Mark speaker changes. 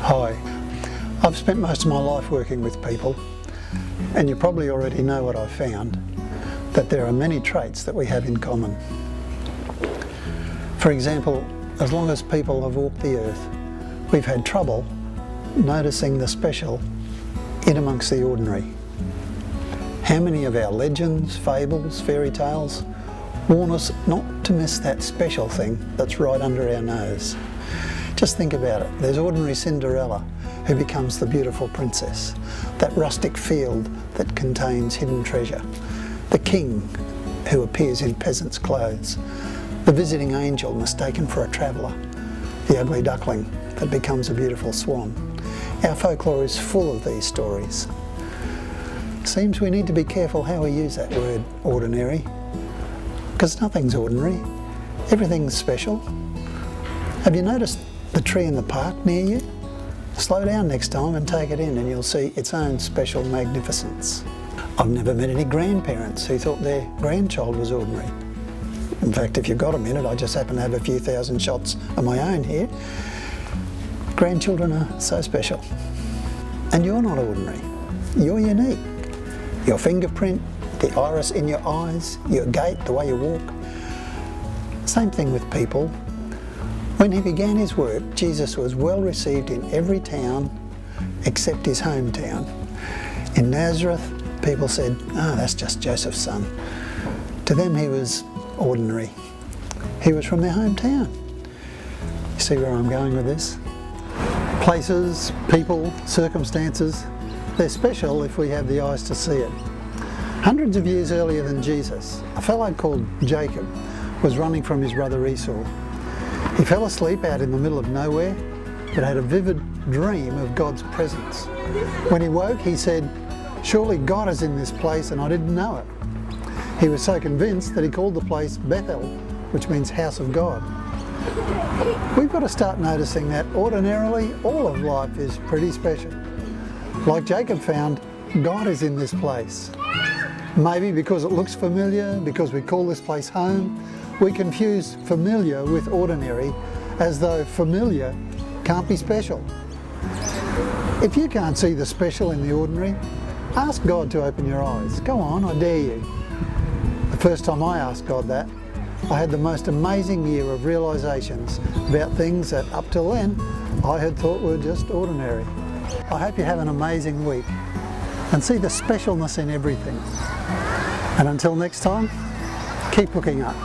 Speaker 1: Hi, I've spent most of my life working with people, and you probably already know what I've found, that there are many traits that we have in common. For example, as long as people have walked the earth, we've had trouble noticing the special in amongst the ordinary. How many of our legends, fables, fairy tales warn us not to miss that special thing that's right under our nose? Just think about it. There's ordinary Cinderella, who becomes the beautiful princess. That rustic field that contains hidden treasure. The king, who appears in peasant's clothes. The visiting angel mistaken for a traveller. The ugly duckling that becomes a beautiful swan. Our folklore is full of these stories. Seems we need to be careful how we use that word, ordinary, because nothing's ordinary. Everything's special. Have you noticed the tree in the park near you? Slow down next time and take it in, and you'll see its own special magnificence. I've never met any grandparents who thought their grandchild was ordinary. In fact, if you've got a minute, I just happen to have a few thousand shots of my own here. Grandchildren are so special. And you're not ordinary. You're unique. Your fingerprint, the iris in your eyes, your gait, the way you walk. Same thing with people. When he began his work, Jesus was well received in every town except his hometown. In Nazareth, people said, "Oh, that's just Joseph's son." To them, he was ordinary. He was from their hometown. You see where I'm going with this? Places, people, circumstances, they're special if we have the eyes to see it. Hundreds of years earlier than Jesus, a fellow called Jacob was running from his brother Esau. He fell asleep out in the middle of nowhere, but had a vivid dream of God's presence. When he woke, he said, "Surely God is in this place and I didn't know it." He was so convinced that he called the place Bethel, which means house of God. We've got to start noticing that ordinarily all of life is pretty special. Like Jacob found, God is in this place. Maybe because it looks familiar, because we call this place home, we confuse familiar with ordinary, as though familiar can't be special. If you can't see the special in the ordinary, ask God to open your eyes. Go on, I dare you. The first time I asked God that, I had the most amazing year of realisations about things that up till then I had thought were just ordinary. I hope you have an amazing week and see the specialness in everything. And until next time, keep looking up.